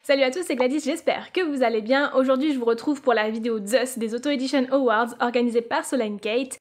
Salut à tous, c'est Gladys, j'espère que vous allez bien. Aujourd'hui je vous retrouve pour la vidéo ZUS des Auto Edition Awards organisée par Solane Kate.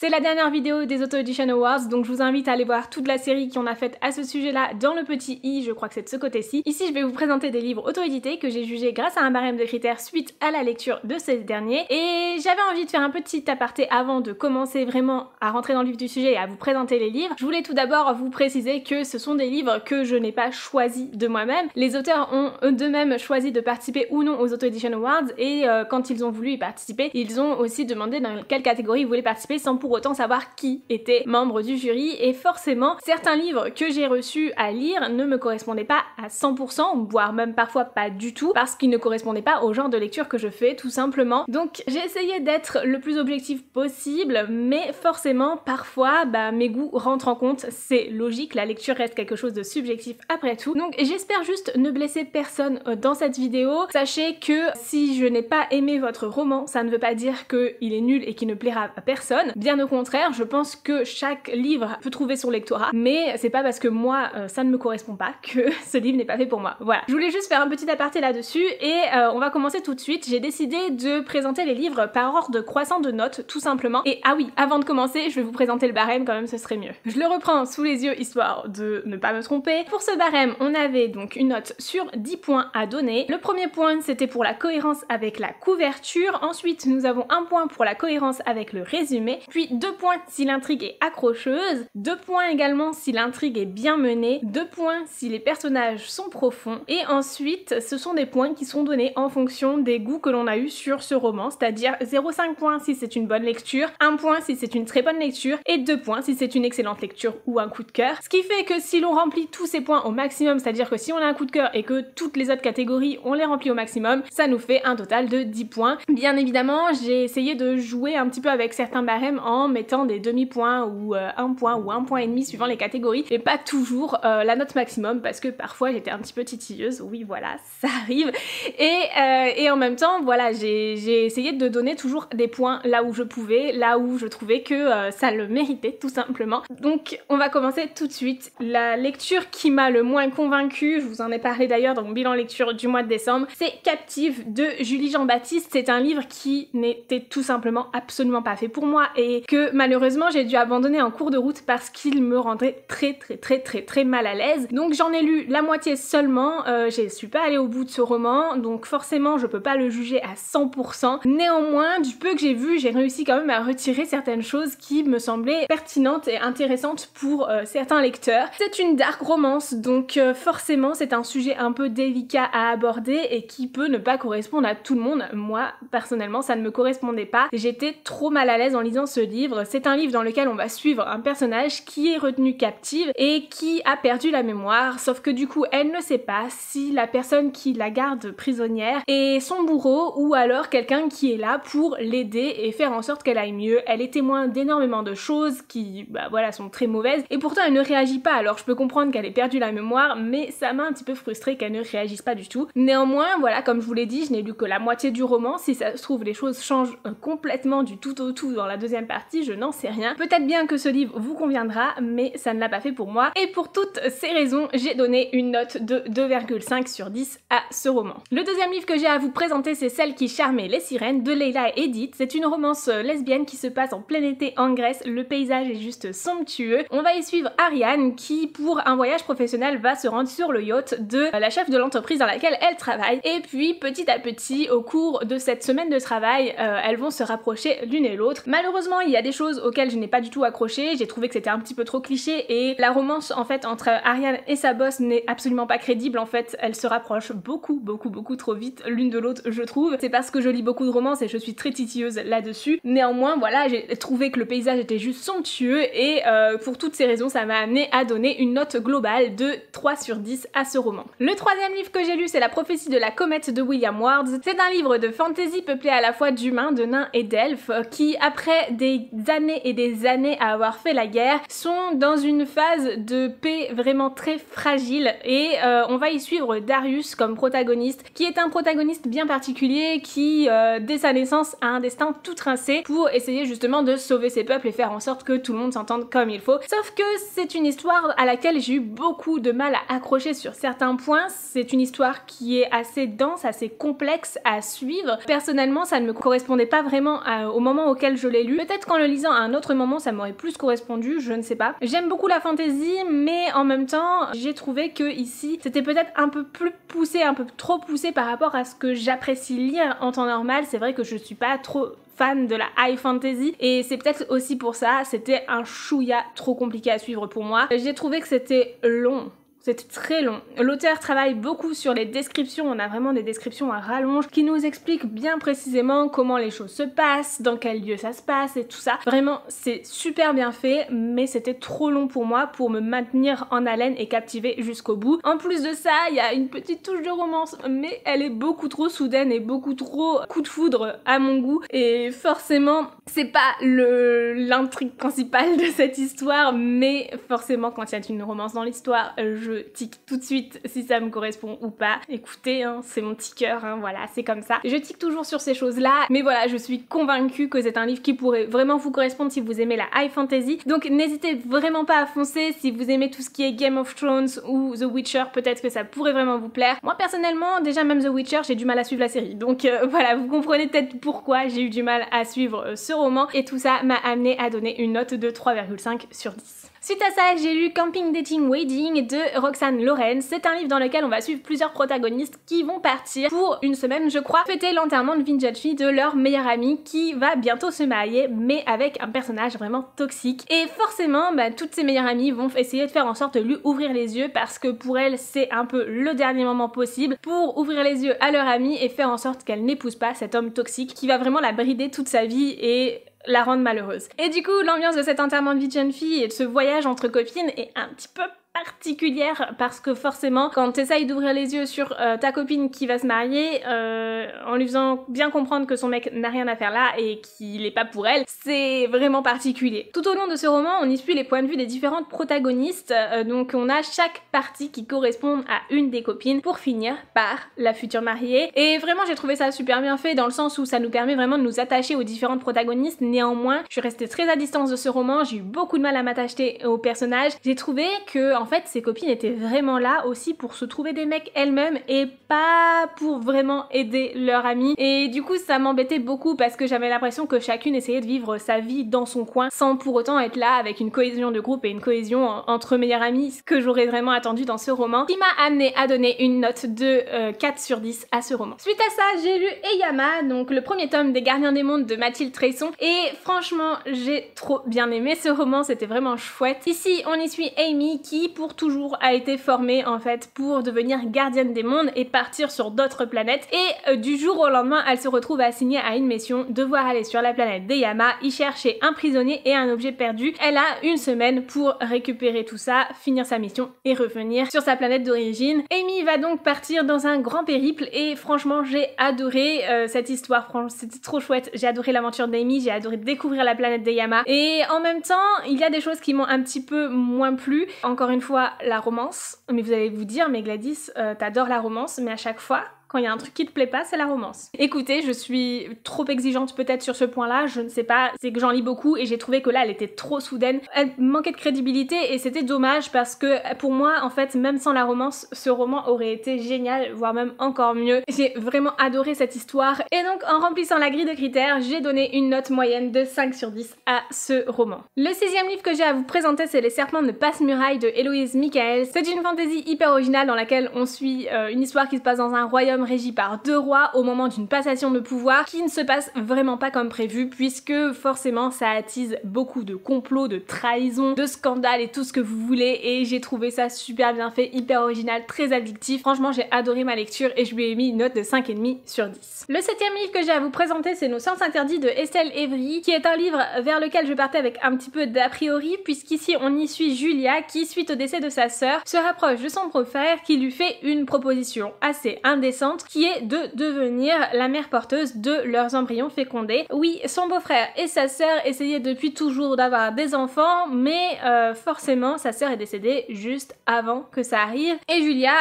C'est la dernière vidéo des Auto Edition Awards, donc je vous invite à aller voir toute la série qu'on a faite à ce sujet-là dans le petit i, je crois que c'est de ce côté-ci. Ici, je vais vous présenter des livres auto-édités que j'ai jugés grâce à un barème de critères suite à la lecture de ces derniers. Et j'avais envie de faire un petit aparté avant de commencer vraiment à rentrer dans le vif du sujet et à vous présenter les livres. Je voulais tout d'abord vous préciser que ce sont des livres que je n'ai pas choisis de moi-même. Les auteurs ont eux-mêmes choisi de participer ou non aux Auto Edition Awards et quand ils ont voulu y participer, ils ont aussi demandé dans quelle catégorie ils voulaient participer sans pour autant savoir qui était membre du jury, et forcément certains livres que j'ai reçus à lire ne me correspondaient pas à 100%, voire même parfois pas du tout, parce qu'ils ne correspondaient pas au genre de lecture que je fais tout simplement. Donc j'ai essayé d'être le plus objectif possible, mais forcément parfois mes goûts rentrent en compte, c'est logique, la lecture reste quelque chose de subjectif après tout. Donc j'espère juste ne blesser personne dans cette vidéo. Sachez que si je n'ai pas aimé votre roman, ça ne veut pas dire qu'il est nul et qu'il ne plaira à personne, bien au contraire, je pense que chaque livre peut trouver son lectorat, mais c'est pas parce que moi ça ne me correspond pas que ce livre n'est pas fait pour moi. Voilà, je voulais juste faire un petit aparté là-dessus et on va commencer tout de suite. J'ai décidé de présenter les livres par ordre croissant de notes, tout simplement. Et ah oui, avant de commencer, je vais vous présenter le barème quand même, ce serait mieux. Je le reprends sous les yeux histoire de ne pas me tromper. Pour ce barème, on avait donc une note sur 10 points à donner. Le premier point, c'était pour la cohérence avec la couverture. Ensuite, nous avons un point pour la cohérence avec le résumé, puis 2 points si l'intrigue est accrocheuse, 2 points également si l'intrigue est bien menée, 2 points si les personnages sont profonds, et ensuite ce sont des points qui sont donnés en fonction des goûts que l'on a eu sur ce roman, c'est-à-dire 0,5 points si c'est une bonne lecture, 1 point si c'est une très bonne lecture, et 2 points si c'est une excellente lecture ou un coup de cœur. Ce qui fait que si l'on remplit tous ces points au maximum, c'est-à-dire que si on a un coup de cœur et que toutes les autres catégories on les remplit au maximum, ça nous fait un total de 10 points. Bien évidemment, j'ai essayé de jouer un petit peu avec certains barèmes en mettant des demi-points ou 1 point ou 1 point et demi suivant les catégories, et pas toujours la note maximum parce que parfois j'étais un petit peu titilleuse, oui voilà, ça arrive, et en même temps voilà, j'ai essayé de donner toujours des points là où je pouvais, là où je trouvais que ça le méritait tout simplement. Donc on va commencer tout de suite. La lecture qui m'a le moins convaincue, je vous en ai parlé d'ailleurs dans mon bilan lecture du mois de décembre, c'est Captive de Julie Jean-Baptiste. C'est un livre qui n'était tout simplement absolument pas fait pour moi et que malheureusement j'ai dû abandonner en cours de route parce qu'il me rendait très mal à l'aise. Donc j'en ai lu la moitié seulement, je suis pas allée au bout de ce roman, donc forcément je peux pas le juger à 100%. Néanmoins, du peu que j'ai vu, j'ai réussi quand même à retirer certaines choses qui me semblaient pertinentes et intéressantes pour certains lecteurs. C'est une dark romance, donc forcément c'est un sujet un peu délicat à aborder et qui peut ne pas correspondre à tout le monde. Moi, personnellement, ça ne me correspondait pas. J'étais trop mal à l'aise en lisant ce livre. C'est un livre dans lequel on va suivre un personnage qui est retenu captive et qui a perdu la mémoire, sauf que du coup elle ne sait pas si la personne qui la garde prisonnière est son bourreau ou alors quelqu'un qui est là pour l'aider et faire en sorte qu'elle aille mieux. Elle est témoin d'énormément de choses qui voilà, sont très mauvaises et pourtant elle ne réagit pas. Alors je peux comprendre qu'elle ait perdu la mémoire, mais ça m'a un petit peu frustrée qu'elle ne réagisse pas du tout. Néanmoins voilà, comme je vous l'ai dit, je n'ai lu que la moitié du roman. Si ça se trouve les choses changent complètement du tout au tout dans la deuxième partie, je n'en sais rien. Peut-être bien que ce livre vous conviendra, mais ça ne l'a pas fait pour moi. Et pour toutes ces raisons, j'ai donné une note de 2,5 sur 10 à ce roman. Le deuxième livre que j'ai à vous présenter, c'est Celle qui charmait les sirènes de Leila et Edith. C'est une romance lesbienne qui se passe en plein été en Grèce. Le paysage est juste somptueux. On va y suivre Ariane qui, pour un voyage professionnel, va se rendre sur le yacht de la chef de l'entreprise dans laquelle elle travaille. Et puis, petit à petit, au cours de cette semaine de travail, elles vont se rapprocher l'une et l'autre. Malheureusement, il y a des choses auxquelles je n'ai pas du tout accroché, j'ai trouvé que c'était un petit peu trop cliché et la romance en fait entre Ariane et sa boss n'est absolument pas crédible. En fait, elles se rapprochent beaucoup trop vite l'une de l'autre, je trouve. C'est parce que je lis beaucoup de romances et je suis très titilleuse là-dessus. Néanmoins, voilà, j'ai trouvé que le paysage était juste somptueux et pour toutes ces raisons, ça m'a amené à donner une note globale de 3 sur 10 à ce roman. Le troisième livre que j'ai lu, c'est La prophétie de la comète de William Ward. C'est un livre de fantasy peuplé à la fois d'humains, de nains et d'elfes qui, après des des années et des années à avoir fait la guerre, sont dans une phase de paix vraiment très fragile et on va y suivre Darius comme protagoniste, qui est un protagoniste bien particulier qui, dès sa naissance, a un destin tout tracé pour essayer justement de sauver ses peuples et faire en sorte que tout le monde s'entende comme il faut. Sauf que c'est une histoire à laquelle j'ai eu beaucoup de mal à accrocher sur certains points. C'est une histoire qui est assez dense, assez complexe à suivre. Personnellement, ça ne me correspondait pas vraiment au moment auquel je l'ai lu. Peut-être qu'en le lisant à un autre moment, ça m'aurait plus correspondu, je ne sais pas. J'aime beaucoup la fantasy, mais en même temps, j'ai trouvé que ici, c'était peut-être un peu plus poussé, un peu trop poussé par rapport à ce que j'apprécie lire en temps normal. C'est vrai que je suis pas trop fan de la high fantasy et c'est peut-être aussi pour ça, c'était un chouïa trop compliqué à suivre pour moi. J'ai trouvé que c'était long. C'est très long. L'auteur travaille beaucoup sur les descriptions, on a vraiment des descriptions à rallonge qui nous expliquent bien précisément comment les choses se passent, dans quel lieu ça se passe et tout ça. Vraiment, c'est super bien fait, mais c'était trop long pour moi pour me maintenir en haleine et captiver jusqu'au bout. En plus de ça, il y a une petite touche de romance, mais elle est beaucoup trop soudaine et beaucoup trop coup de foudre à mon goût. Et forcément, c'est pas l'intrigue principale de cette histoire, mais forcément, quand il y a une romance dans l'histoire, je tique tout de suite si ça me correspond ou pas. Écoutez, hein, c'est mon ticker, hein, voilà, c'est comme ça. Je tique toujours sur ces choses-là, mais voilà, je suis convaincue que c'est un livre qui pourrait vraiment vous correspondre si vous aimez la high fantasy. Donc n'hésitez vraiment pas à foncer si vous aimez tout ce qui est Game of Thrones ou The Witcher, peut-être que ça pourrait vraiment vous plaire. Moi personnellement, déjà même The Witcher, j'ai du mal à suivre la série. Donc voilà, vous comprenez peut-être pourquoi j'ai eu du mal à suivre ce roman et tout ça m'a amené à donner une note de 3,5 sur 10. Suite à ça, j'ai lu Camping Dating Wedding de Roxane Loren. C'est un livre dans lequel on va suivre plusieurs protagonistes qui vont partir pour une semaine, je crois, fêter l'enterrement de Vinjot Fille de leur meilleure amie qui va bientôt se marier, mais avec un personnage vraiment toxique. Et forcément, toutes ces meilleures amies vont essayer de faire en sorte de lui ouvrir les yeux parce que pour elles, c'est un peu le dernier moment possible pour ouvrir les yeux à leur amie et faire en sorte qu'elle n'épouse pas cet homme toxique qui va vraiment la brider toute sa vie et la rendre malheureuse. Et du coup, l'ambiance de cet enterrement de vie de jeune fille et de ce voyage entre copines est un petit peu particulière parce que forcément quand tu essayes d'ouvrir les yeux sur ta copine qui va se marier en lui faisant bien comprendre que son mec n'a rien à faire là et qu'il est pas pour elle, c'est vraiment particulier. Tout au long de ce roman, on y suit les points de vue des différentes protagonistes, donc on a chaque partie qui correspond à une des copines pour finir par la future mariée. Et vraiment j'ai trouvé ça super bien fait dans le sens où ça nous permet vraiment de nous attacher aux différentes protagonistes. Néanmoins, je suis restée très à distance de ce roman, j'ai eu beaucoup de mal à m'attacher aux personnages. J'ai trouvé que en fait ces copines étaient vraiment là aussi pour se trouver des mecs elles-mêmes et pas pour vraiment aider leur amie. Et du coup ça m'embêtait beaucoup parce que j'avais l'impression que chacune essayait de vivre sa vie dans son coin sans pour autant être là avec une cohésion de groupe et une cohésion entre meilleures amies, ce que j'aurais vraiment attendu dans ce roman, qui m'a amené à donner une note de 4 sur 10 à ce roman. Suite à ça, j'ai lu Eyama, donc le premier tome des Gardiens des Mondes de Mathilde Treisson, et franchement j'ai trop bien aimé ce roman, c'était vraiment chouette. Ici on y suit Amy qui pour toujours a été formée en fait pour devenir gardienne des mondes et partir sur d'autres planètes, et du jour au lendemain elle se retrouve assignée à une mission, devoir aller sur la planète d'Eyama, y chercher un prisonnier et un objet perdu. Elle a une semaine pour récupérer tout ça, finir sa mission et revenir sur sa planète d'origine. Amy va donc partir dans un grand périple et franchement j'ai adoré cette histoire, franchement c'était trop chouette, j'ai adoré l'aventure d'Amy, j'ai adoré découvrir la planète d'Eyama, et en même temps il y a des choses qui m'ont un petit peu moins plu. Encore une fois, la romance, mais vous allez vous dire mais Gladys t'adores la romance, mais à chaque fois quand il y a un truc qui te plaît pas, c'est la romance. Écoutez, je suis trop exigeante peut-être sur ce point-là, je ne sais pas, c'est que j'en lis beaucoup et j'ai trouvé que là elle était trop soudaine, elle manquait de crédibilité et c'était dommage parce que pour moi en fait même sans la romance, ce roman aurait été génial, voire même encore mieux. J'ai vraiment adoré cette histoire et donc en remplissant la grille de critères, j'ai donné une note moyenne de 5 sur 10 à ce roman. Le 6e livre que j'ai à vous présenter, c'est Les Serpents de Passe-Muraille de Héloïse Michael. C'est une fantaisie hyper originale dans laquelle on suit une histoire qui se passe dans un royaume régi par 2 rois au moment d'une passation de pouvoir qui ne se passe vraiment pas comme prévu, puisque forcément ça attise beaucoup de complots, de trahisons, de scandales et tout ce que vous voulez, et j'ai trouvé ça super bien fait, hyper original, très addictif. Franchement j'ai adoré ma lecture et je lui ai mis une note de 5,5 sur 10. Le 7e livre que j'ai à vous présenter, c'est Nos Sens Interdits de Estelle Evry, qui est un livre vers lequel je partais avec un petit peu d'a priori, puisqu'ici on y suit Julia qui, suite au décès de sa sœur, se rapproche de son beau-frère qui lui fait une proposition assez indécente adolescente qui est de devenir la mère porteuse de leurs embryons fécondés. Oui, son beau-frère et sa sœur essayaient depuis toujours d'avoir des enfants, mais forcément sa sœur est décédée juste avant que ça arrive et Julia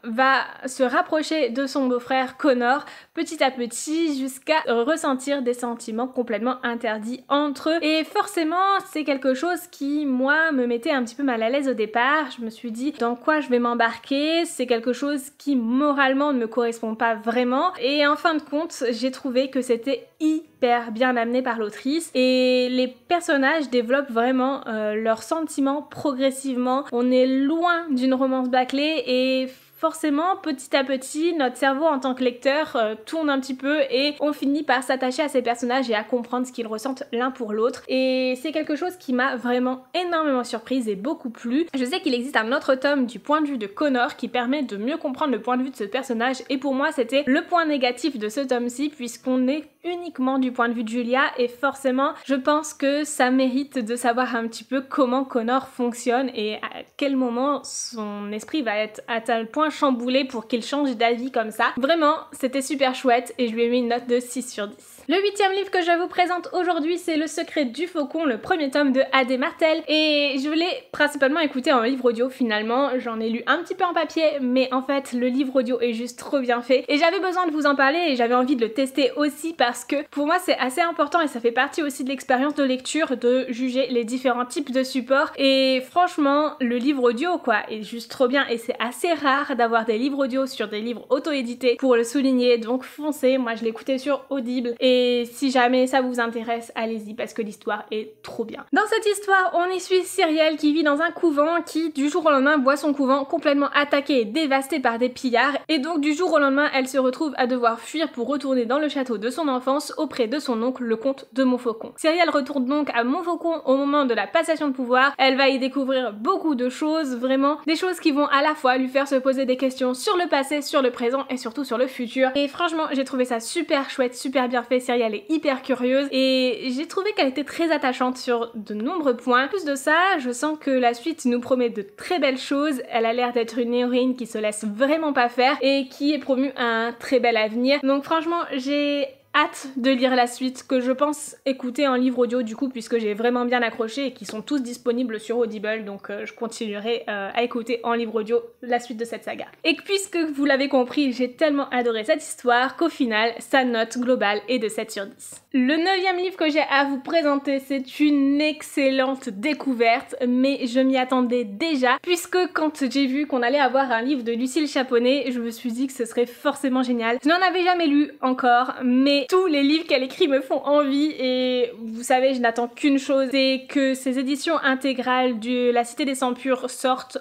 va se rapprocher de son beau-frère Connor petit à petit jusqu'à ressentir des sentiments complètement interdits entre eux. Et forcément, c'est quelque chose qui, moi, me mettait un petit peu mal à l'aise au départ. Je me suis dit, dans quoi je vais m'embarquer? C'est quelque chose qui, moralement, ne me correspond pas vraiment. Et en fin de compte, j'ai trouvé que c'était hyper bien amené par l'autrice et les personnages développent vraiment leurs sentiments progressivement. On est loin d'une romance bâclée et forcément, petit à petit, notre cerveau en tant que lecteur tourne un petit peu et on finit par s'attacher à ces personnages et à comprendre ce qu'ils ressentent l'un pour l'autre. Et c'est quelque chose qui m'a vraiment énormément surprise et beaucoup plu. Je sais qu'il existe un autre tome du point de vue de Connor qui permet de mieux comprendre le point de vue de ce personnage et pour moi c'était le point négatif de ce tome-ci puisqu'on est uniquement du point de vue de Julia et forcément je pense que ça mérite de savoir un petit peu comment Connor fonctionne et à quel moment son esprit va être à tel point chamboulé pour qu'il change d'avis comme ça. Vraiment, c'était super chouette et je lui ai mis une note de 6 sur 10. Le 8e livre que je vous présente aujourd'hui, c'est Le Secret du Faucon, le premier tome de A.D. Martel et je l'ai principalement écouté en livre audio finalement. J'en ai lu un petit peu en papier mais en fait le livre audio est juste trop bien fait et j'avais besoin de vous en parler et j'avais envie de le tester aussi parce que pour moi c'est assez important et ça fait partie aussi de l'expérience de lecture de juger les différents types de supports et franchement le livre audio quoi est juste trop bien et c'est assez rare d'avoir des livres audio sur des livres auto-édités pour le souligner donc foncez, moi je l'ai écouté sur Audible et si jamais ça vous intéresse allez-y parce que l'histoire est trop bien. Dans cette histoire on y suit Cyrielle qui vit dans un couvent qui du jour au lendemain voit son couvent complètement attaqué et dévasté par des pillards et donc du jour au lendemain elle se retrouve à devoir fuir pour retourner dans le château de son enfance auprès de son oncle le comte de Montfaucon. Cyrielle retourne donc à Montfaucon au moment de la passation de pouvoir, elle va y découvrir beaucoup de choses, vraiment des choses qui vont à la fois lui faire se poser des questions sur le passé, sur le présent et surtout sur le futur et franchement j'ai trouvé ça super chouette, super bien fait, Cyrielle est hyper curieuse et j'ai trouvé qu'elle était très attachante sur de nombreux points. En plus de ça, je sens que la suite nous promet de très belles choses, elle a l'air d'être une héroïne qui se laisse vraiment pas faire et qui est promue à un très bel avenir. Donc franchement j'ai hâte de lire la suite que je pense écouter en livre audio du coup puisque j'ai vraiment bien accroché et qui sont tous disponibles sur Audible donc je continuerai à écouter en livre audio la suite de cette saga. Et puisque vous l'avez compris j'ai tellement adoré cette histoire qu'au final sa note globale est de 7 sur 10. Le 9e livre que j'ai à vous présenter c'est une excellente découverte mais je m'y attendais déjà puisque quand j'ai vu qu'on allait avoir un livre de Lucille Chaponnet je me suis dit que ce serait forcément génial. Je n'en avais jamais lu encore mais tous les livres qu'elle écrit me font envie et vous savez je n'attends qu'une chose, c'est que ces éditions intégrales de La Cité des Sans Purs sortent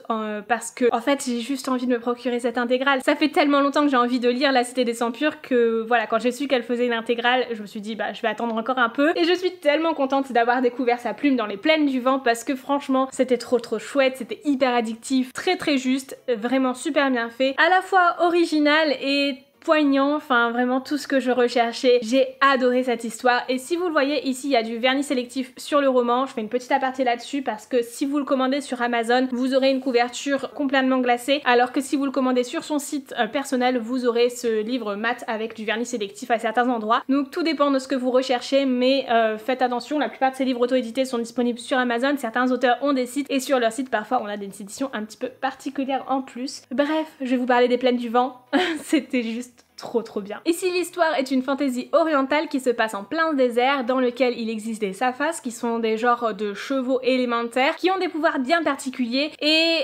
parce que en fait j'ai juste envie de me procurer cette intégrale. Ça fait tellement longtemps que j'ai envie de lire La Cité des Sans Purs que voilà quand j'ai su qu'elle faisait une intégrale je me suis dit bah je vais attendre encore un peu et je suis tellement contente d'avoir découvert sa plume dans les plaines du vent parce que franchement c'était trop chouette, c'était hyper addictif, très juste, vraiment super bien fait, à la fois original et poignant, enfin vraiment tout ce que je recherchais. J'ai adoré cette histoire et si vous le voyez ici il y a du vernis sélectif sur le roman, je fais une petite aparté là-dessus parce que si vous le commandez sur Amazon vous aurez une couverture complètement glacée alors que si vous le commandez sur son site personnel vous aurez ce livre mat avec du vernis sélectif à certains endroits. Donc tout dépend de ce que vous recherchez mais faites attention, la plupart de ces livres auto-édités sont disponibles sur Amazon, certains auteurs ont des sites et sur leur site parfois on a des éditions un petit peu particulières en plus. Bref, je vais vous parler des plaines du vent, c'était juste trop bien. Ici l'histoire est une fantaisie orientale qui se passe en plein désert dans lequel il existe des safas qui sont des genres de chevaux élémentaires qui ont des pouvoirs bien particuliers et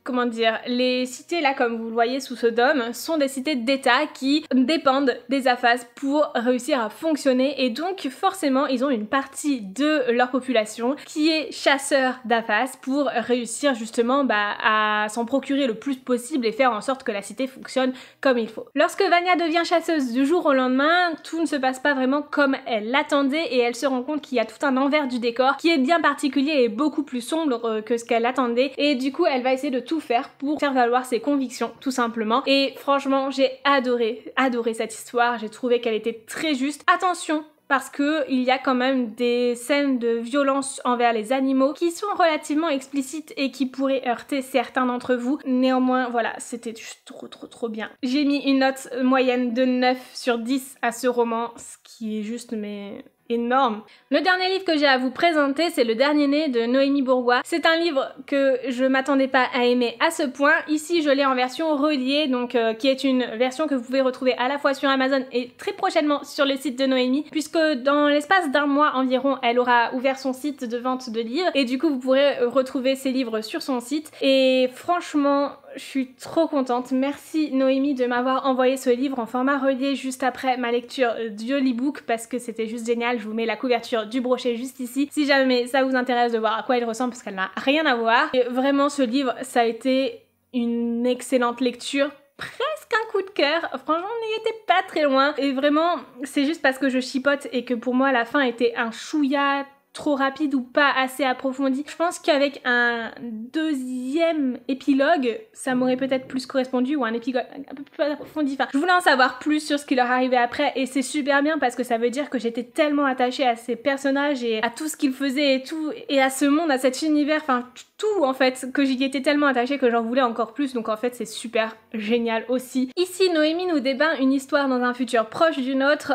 comment dire, les cités là comme vous le voyez sous ce dôme sont des cités d'état qui dépendent des Afas pour réussir à fonctionner et donc forcément ils ont une partie de leur population qui est chasseur d'Afas pour réussir justement à s'en procurer le plus possible et faire en sorte que la cité fonctionne comme il faut. Lorsque Vania devient chasseuse du jour au lendemain, tout ne se passe pas vraiment comme elle l'attendait et elle se rend compte qu'il y a tout un envers du décor qui est bien particulier et beaucoup plus sombre que ce qu'elle attendait et du coup elle va essayer de tout faire pour faire valoir ses convictions tout simplement et franchement j'ai adoré cette histoire, j'ai trouvé qu'elle était très juste. Attention, parce que il y a quand même des scènes de violence envers les animaux qui sont relativement explicites et qui pourraient heurter certains d'entre vous. Néanmoins, voilà, c'était juste trop bien. J'ai mis une note moyenne de 9 sur 10 à ce roman, ce qui est juste énorme. Le dernier livre que j'ai à vous présenter, c'est Le Dernier Né de Noémie Bourgois. C'est un livre que je m'attendais pas à aimer à ce point. Ici, je l'ai en version reliée, donc qui est une version que vous pouvez retrouver à la fois sur Amazon et très prochainement sur le site de Noémie, puisque dans l'espace d'un mois environ, elle aura ouvert son site de vente de livres, et du coup, vous pourrez retrouver ses livres sur son site. Et franchement, je suis trop contente. Merci Noémie de m'avoir envoyé ce livre en format relié juste après ma lecture de l'ebook parce que c'était juste génial. Je vous mets la couverture du brochet juste ici si jamais ça vous intéresse de voir à quoi il ressemble parce qu'elle n'a rien à voir. Et vraiment ce livre, ça a été une excellente lecture. Presque un coup de cœur, franchement on n'y était pas très loin et vraiment c'est juste parce que je chipote et que pour moi la fin était un chouïa trop rapide ou pas assez approfondi. Je pense qu'avec un deuxième épilogue, ça m'aurait peut-être plus correspondu, ou un épilogue un peu plus approfondi. Enfin, je voulais en savoir plus sur ce qui leur arrivait après, et c'est super bien parce que ça veut dire que j'étais tellement attachée à ces personnages et à tout ce qu'ils faisaient et tout, et à ce monde, à cet univers, enfin tout en fait, que j'y étais tellement attachée que j'en voulais encore plus, donc en fait c'est super génial aussi. Ici, Noémie nous dépeint une histoire dans un futur proche du nôtre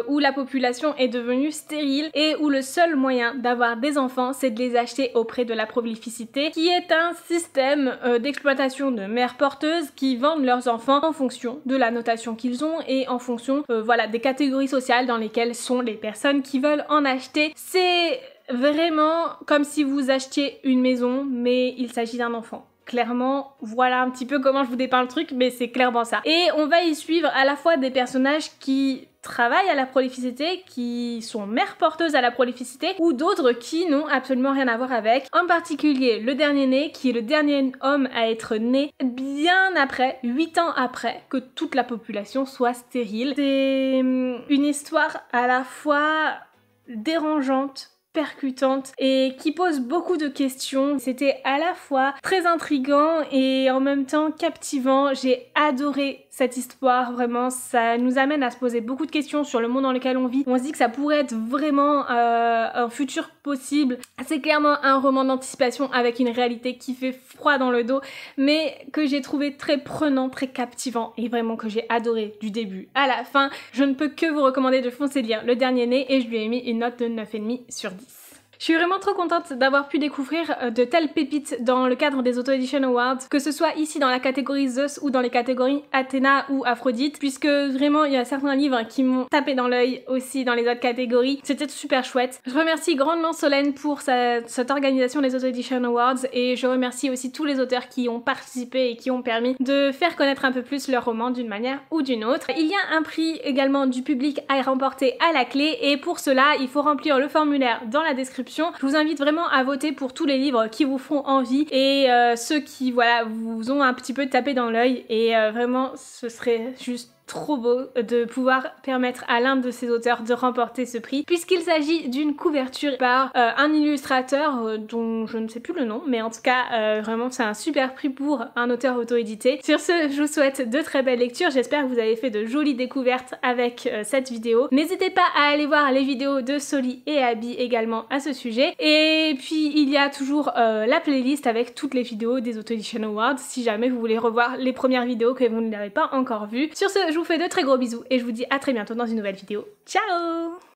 où la population est devenue stérile et où le seul moyen d'avoir des enfants, c'est de les acheter auprès de la prolificité, qui est un système d'exploitation de mères porteuses qui vendent leurs enfants en fonction de la notation qu'ils ont et en fonction voilà, des catégories sociales dans lesquelles sont les personnes qui veulent en acheter. C'est vraiment comme si vous achetiez une maison, mais il s'agit d'un enfant. Clairement, voilà un petit peu comment je vous dépeins le truc, mais c'est clairement ça. Et on va y suivre à la fois des personnages qui travaillent à la prolificité, qui sont mères porteuses à la prolificité, ou d'autres qui n'ont absolument rien à voir avec. En particulier, le dernier né, qui est le dernier homme à être né bien après, 8 ans après, que toute la population soit stérile. C'est une histoire à la fois dérangeante, percutante et qui pose beaucoup de questions. C'était à la fois très intriguant et en même temps captivant. J'ai adoré cette histoire, vraiment, ça nous amène à se poser beaucoup de questions sur le monde dans lequel on vit. On se dit que ça pourrait être vraiment un futur possible. C'est clairement un roman d'anticipation avec une réalité qui fait froid dans le dos, mais que j'ai trouvé très prenant, très captivant et vraiment que j'ai adoré du début à la fin. Je ne peux que vous recommander de foncer lire Le Dernier Né et je lui ai mis une note de 9,5 sur 10. Je suis vraiment trop contente d'avoir pu découvrir de telles pépites dans le cadre des Auto Edition Awards, que ce soit ici dans la catégorie Zeus ou dans les catégories Athéna ou Aphrodite, puisque vraiment il y a certains livres qui m'ont tapé dans l'œil aussi dans les autres catégories. C'était super chouette. Je remercie grandement Solène pour cette organisation des Auto Edition Awards et je remercie aussi tous les auteurs qui ont participé et qui ont permis de faire connaître un peu plus leur roman d'une manière ou d'une autre. Il y a un prix également du public à remporter à la clé et pour cela il faut remplir le formulaire dans la description. Je vous invite vraiment à voter pour tous les livres qui vous feront envie et ceux qui voilà vous ont un petit peu tapé dans l'œil et vraiment ce serait juste trop beau de pouvoir permettre à l'un de ces auteurs de remporter ce prix puisqu'il s'agit d'une couverture par un illustrateur dont je ne sais plus le nom, mais en tout cas vraiment c'est un super prix pour un auteur auto-édité. Sur ce, je vous souhaite de très belles lectures, j'espère que vous avez fait de jolies découvertes avec cette vidéo. N'hésitez pas à aller voir les vidéos de Soli et Abby également à ce sujet, et puis il y a toujours la playlist avec toutes les vidéos des Auto Edition Awards si jamais vous voulez revoir les premières vidéos que vous n'avez pas encore vues. Sur ce, je vous fais de très gros bisous et je vous dis à très bientôt dans une nouvelle vidéo. Ciao!